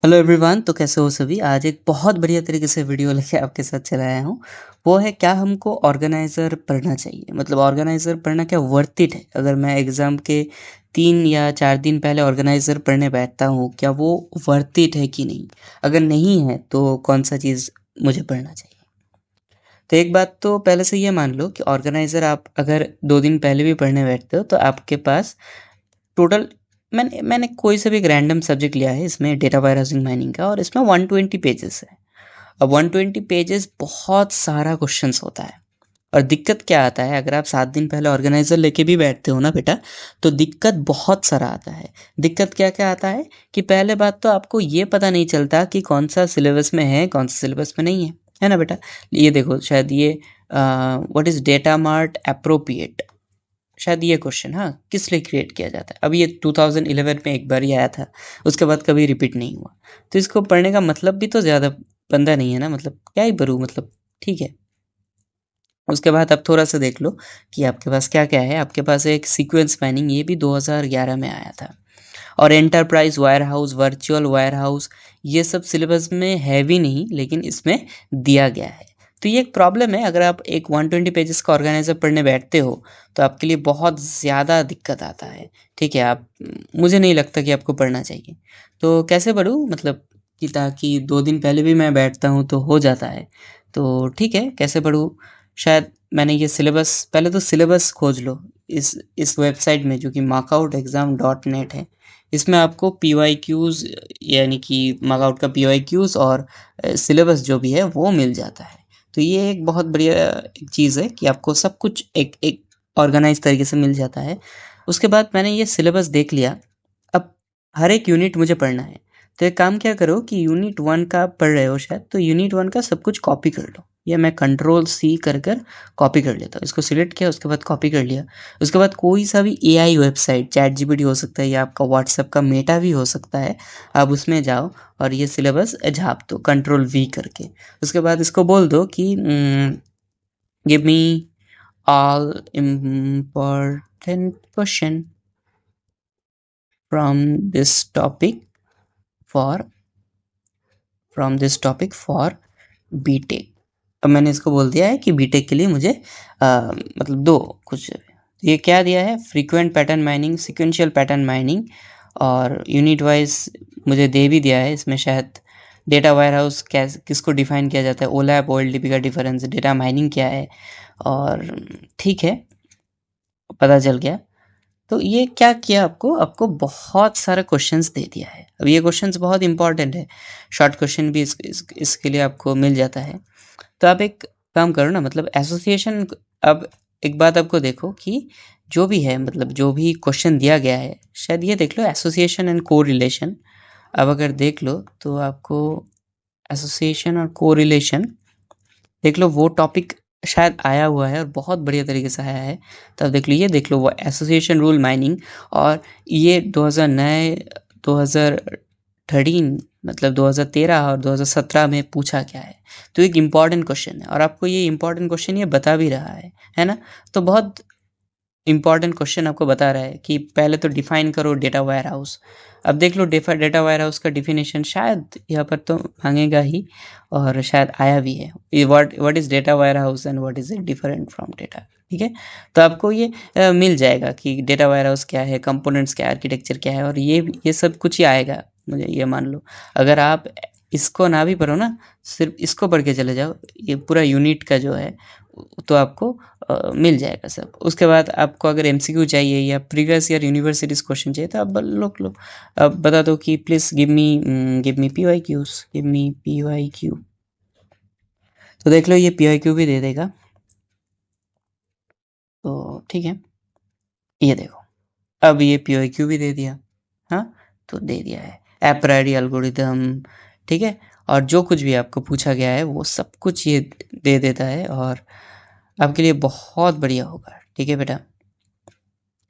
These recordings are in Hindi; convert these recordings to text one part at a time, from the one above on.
हेलो एवरीवन, तो कैसे हो सभी। आज एक बहुत बढ़िया तरीके से वीडियो लेके आपके साथ चला आया हूँ। वो है क्या हमको ऑर्गेनाइज़र पढ़ना चाहिए, मतलब ऑर्गेनाइज़र पढ़ना क्या वर्थ इट है। अगर मैं एग्ज़ाम के 3 या 4 दिन पहले ऑर्गेनाइज़र पढ़ने बैठता हूँ, क्या वो वर्थ इट है कि नहीं। अगर नहीं है तो कौन सा चीज़ मुझे पढ़ना चाहिए। तो एक बात तो पहले से ये मान लो कि ऑर्गेनाइज़र आप अगर 2 दिन पहले भी पढ़ने बैठते हो तो आपके पास टोटल मैंने कोई सा भी एक रैंडम सब्जेक्ट लिया है इसमें डेटा वायरहाउसिंग माइनिंग का, और इसमें 120 पेजेस है। अब 120 पेजेस बहुत सारा क्वेश्चंस होता है। और दिक्कत क्या आता है, अगर आप 7 दिन पहले ऑर्गेनाइजर लेके भी बैठते हो ना बेटा, तो दिक्कत बहुत सारा आता है। दिक्कत क्या क्या आता है कि पहले बात तो आपको ये पता नहीं चलता कि कौन सा सिलेबस में है, कौन सा सिलेबस में नहीं है ना बेटा। ये देखो, शायद ये what is data mart appropriate, शायद ये क्वेश्चन, हाँ, किस लिए क्रिएट किया जाता है। अब ये 2011 में एक बार ही आया था, उसके बाद कभी रिपीट नहीं हुआ। तो इसको पढ़ने का मतलब भी तो ज़्यादा बंदा नहीं है ना, मतलब क्या ही पढ़ूँ, मतलब ठीक है। उसके बाद अब थोड़ा सा देख लो कि आपके पास क्या क्या है। आपके पास एक सीक्वेंस माइनिंग, ये भी 2011 में आया था। और enterprise wire house, virtual wire house, ये सब सिलेबस में है भी नहीं, लेकिन इसमें दिया गया है। तो ये एक प्रॉब्लम है, अगर आप एक 120 पेजेस का ऑर्गेनाइजर पढ़ने बैठते हो तो आपके लिए बहुत ज़्यादा दिक्कत आता है। ठीक है, आप, मुझे नहीं लगता कि आपको पढ़ना चाहिए। तो कैसे पढ़ूँ, मतलब कि ताकि 2 दिन पहले भी मैं बैठता हूँ तो हो जाता है। तो ठीक है, कैसे पढ़ूँ। शायद मैंने ये सिलेबस, पहले तो सिलेबस खोज लो इस वेबसाइट में जो कि markoutexam.net है। इसमें आपको पीवाईक्यूज़, यानी कि मार्कआउट का पीवाईक्यूज़ और सिलेबस जो भी है वो मिल जाता है। तो ये एक बहुत बढ़िया एक चीज़ है कि आपको सब कुछ एक एक ऑर्गेनाइज़ तरीके से मिल जाता है। उसके बाद मैंने ये सिलेबस देख लिया, अब हर एक यूनिट मुझे पढ़ना है। तो एक काम क्या करो कि यूनिट 1 का आप पढ़ रहे हो शायद, तो यूनिट 1 का सब कुछ कॉपी कर लो। या मैं कंट्रोल सी कर कॉपी कर लेता हूँ। इसको सिलेक्ट किया, उसके बाद कॉपी कर लिया। उसके बाद कोई सा भी एआई वेबसाइट, चैट जीपीटी हो सकता है या आपका व्हाट्सएप का मेटा भी हो सकता है, आप उसमें जाओ और ये सिलेबस झाप दो कंट्रोल वी करके। उसके बाद इसको बोल दो कि give me all important question from this topic for from this topic for B Tech. अब मैंने इसको बोल दिया है कि बीटेक के लिए मुझे मतलब दो कुछ। ये क्या दिया है, frequent pattern mining, sequential pattern mining, और यूनिट वाइज मुझे दे भी दिया है इसमें। शायद डेटा वायर हाउस कैसे, किसको डिफाइन किया जाता है, ओलैप ओएलडीपी का डिफरेंस, डेटा माइनिंग क्या है, और ठीक है, पता चल गया। तो ये क्या किया, आपको आपको बहुत सारा क्वेश्चंस दे दिया है। अब ये क्वेश्चंस बहुत इंपॉर्टेंट है, शॉर्ट क्वेश्चन भी इसके लिए आपको मिल जाता है। तो आप एक काम करो ना, मतलब एसोसिएशन। अब एक बात आपको देखो कि जो भी है, मतलब जो भी क्वेश्चन दिया गया है, शायद ये देख लो एसोसिएशन एंड कोरिलेशन। अब अगर देख लो तो आपको एसोसिएशन और कोरिलेशन देख लो, वो टॉपिक शायद आया हुआ है और बहुत बढ़िया तरीके से आया है। तो अब देख लो, ये देख लो वो एसोसिएशन रूल माइनिंग, और ये 2013, मतलब 2013 और 2017 में पूछा गया है। तो एक इम्पॉर्टेंट क्वेश्चन है और आपको ये इम्पॉर्टेंट क्वेश्चन ये बता भी रहा है ना। तो बहुत इम्पॉर्टेंट क्वेश्चन आपको बता रहा है कि पहले तो डिफाइन करो डेटा वायर हाउस। अब देख लो डेटा वायर हाउस का डिफिनेशन शायद यहाँ पर तो मांगेगा ही, और शायद आया भी है, what is data wire house and what is it different from data. ठीक है, तो आपको ये मिल जाएगा कि डेटा वायर हाउस क्या है, कंपोनेंट्स क्या है, आर्किटेक्चर क्या है, और ये सब कुछ ही आएगा। मुझे ये मान लो, अगर आप इसको ना भी पढ़ो ना, सिर्फ इसको पढ़ के चले जाओ, ये पूरा यूनिट का जो है तो आपको मिल जाएगा सब। उसके बाद आपको अगर एमसीक्यू चाहिए या प्रीवियस ईयर यूनिवर्सिटीज़ क्वेश्चन चाहिए तो आप लो अब बता दो कि please give me PYQs, give me PYQ. तो देख लो ये पीवाईक्यू भी दे देगा। तो ठीक है, ये देखो, अब ये पीवाईक्यू भी दे दिया। हाँ, तो दे दिया है एप्रायरी एल्गोरिदम। ठीक है, और जो कुछ भी आपको पूछा गया है वो सब कुछ ये दे देता है, और आपके लिए बहुत बढ़िया होगा। ठीक है बेटा,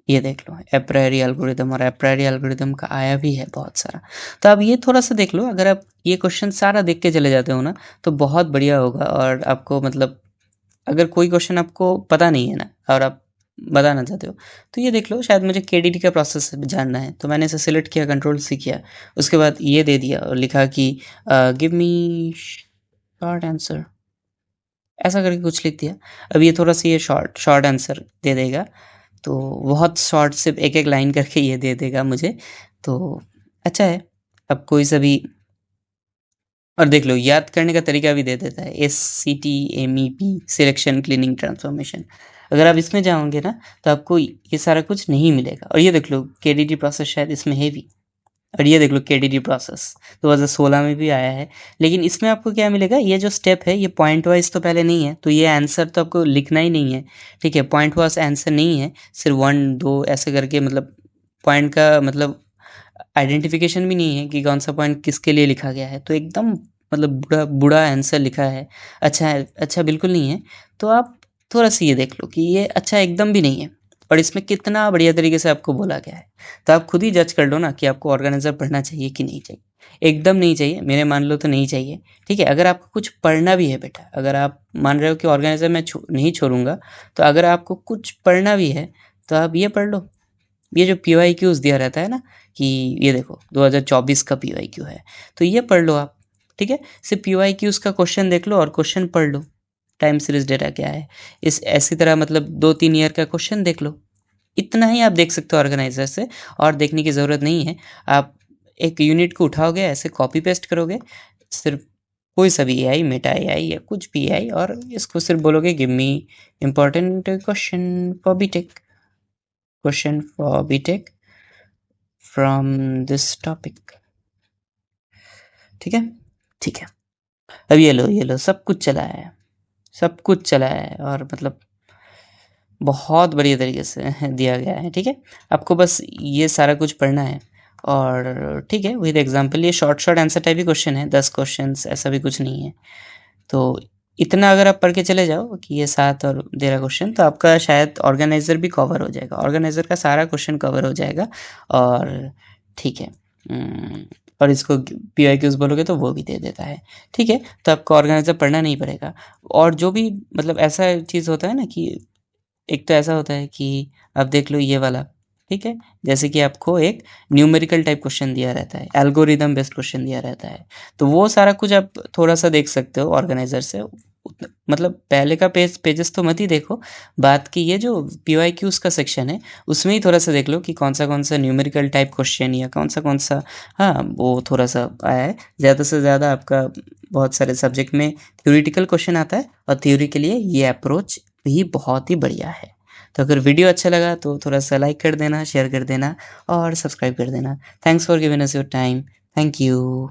ये देख लो एप्रायरी एल्गोरिदम, और एप्रायरी एल्गोरिदम का आया भी है बहुत सारा। तो आप ये थोड़ा सा देख लो, अगर आप ये क्वेश्चन सारा देख के चले जाते हो ना तो बहुत बढ़िया होगा। और आपको मतलब अगर कोई क्वेश्चन आपको पता नहीं है ना, और आप बताना चाहते हो। तो ये देख लो, शायद मुझे KDD का प्रोसेस जानना है, तो मैंने इसे सिलेक्ट किया, Ctrl+C किया, उसके बाद ये दे दिया और लिखा कि गिव मी शॉर्ट आंसर, ऐसा करके कुछ लिख दिया। अब ये थोड़ा सा ये शॉर्ट आंसर दे देगा, तो बहुत शॉर्ट, सिर्फ एक एक लाइन करके ये दे देगा मुझे, तो अच्छा है। अब कोई सा भी, और देख लो याद करने का तरीका भी दे देता है, SCTMEP, सिलेक्शन क्लीनिंग ट्रांसफॉर्मेशन। अगर आप इसमें जाओगे ना तो आपको ये सारा कुछ नहीं मिलेगा। और ये देख लो KDD प्रोसेस शायद इसमें है भी, और ये देख लो KDD प्रोसेस 2016 में भी आया है। लेकिन इसमें आपको क्या मिलेगा, ये जो स्टेप है ये पॉइंट वाइज तो पहले नहीं है, तो ये आंसर तो आपको लिखना ही नहीं है, ठीक है। पॉइंट वाइज आंसर नहीं है, सिर्फ 1 2 ऐसे करके, मतलब पॉइंट का मतलब आइडेंटिफिकेशन भी नहीं है कि कौन सा पॉइंट किसके लिए लिखा गया है, तो एकदम मतलब बुरा बुरा आंसर लिखा है। अच्छा है, अच्छा बिल्कुल नहीं है। तो आप थोड़ा सा ये देख लो कि ये अच्छा एकदम भी नहीं है, और इसमें कितना बढ़िया तरीके से आपको बोला गया है। तो आप खुद ही जज कर लो ना कि आपको ऑर्गेनाइजर पढ़ना चाहिए कि नहीं चाहिए। एकदम नहीं चाहिए, मेरे मान लो तो नहीं चाहिए, ठीक है। अगर आपको कुछ पढ़ना भी है बेटा, अगर आप मान रहे हो कि ऑर्गेनाइजर मैं नहीं छोड़ूंगा, तो अगर आपको कुछ पढ़ना भी है तो आप ये पढ़ लो। ये जो PYQs दिया रहता है ना, कि ये देखो 2024 का PYQ है, तो ये पढ़ लो आप, ठीक है। सिर्फ PYQs का क्वेश्चन देख लो और क्वेश्चन पढ़ लो, टाइम सीरीज डेटा क्या है, इस ऐसी तरह मतलब 2-3 ईयर का क्वेश्चन देख लो। इतना ही आप देख सकते हो ऑर्गेनाइजर से, और देखने की ज़रूरत नहीं है। आप एक यूनिट को उठाओगे, ऐसे कॉपी पेस्ट करोगे, सिर्फ कोई सा भी AI, मेटा AI या कुछ भी AI, और इसको सिर्फ बोलोगे give me important question for B Tech, question for B Tech from this topic, ठीक है, ठीक है। अब ये लो सब कुछ चला है, सब कुछ चला है, और मतलब बहुत बढ़िया तरीके से दिया गया है, ठीक है। आपको बस ये सारा कुछ पढ़ना है, और ठीक है, विद एग्जांपल ये शॉर्ट आंसर टाइप ही क्वेश्चन है, 10 क्वेश्चंस, ऐसा भी कुछ नहीं है। तो इतना अगर आप पढ़ के चले जाओ कि ये 7 और 13 क्वेश्चन, तो आपका शायद ऑर्गेनाइजर भी कवर हो जाएगा, ऑर्गेनाइजर का सारा क्वेश्चन कवर हो जाएगा, और ठीक है। और इसको PYQs बोलोगे तो वो भी दे देता है, ठीक है। तो आपको ऑर्गेनाइजर पढ़ना नहीं पड़ेगा। और जो भी मतलब ऐसा चीज़ होता है ना कि एक तो ऐसा होता है कि आप देख लो ये वाला, ठीक है। जैसे कि आपको एक न्यूमेरिकल टाइप क्वेश्चन दिया रहता है, एल्गोरिदम बेस्ड क्वेश्चन दिया रहता है, तो वो सारा कुछ आप थोड़ा सा देख सकते हो ऑर्गेनाइजर से। मतलब पहले का पेजेस तो मत ही देखो, बात की ये जो PYQs का सेक्शन है उसमें ही थोड़ा सा देख लो कि कौन सा न्यूमेरिकल टाइप क्वेश्चन या कौन सा, हाँ वो थोड़ा सा आया है। ज़्यादा से ज़्यादा आपका बहुत सारे सब्जेक्ट में थ्योरेटिकल क्वेश्चन आता है, और थ्योरी के लिए ये अप्रोच भी बहुत ही बढ़िया है। तो अगर वीडियो अच्छा लगा तो थोड़ा सा लाइक कर देना, शेयर कर देना, और सब्सक्राइब कर देना। Thanks for giving us your time. Thank you.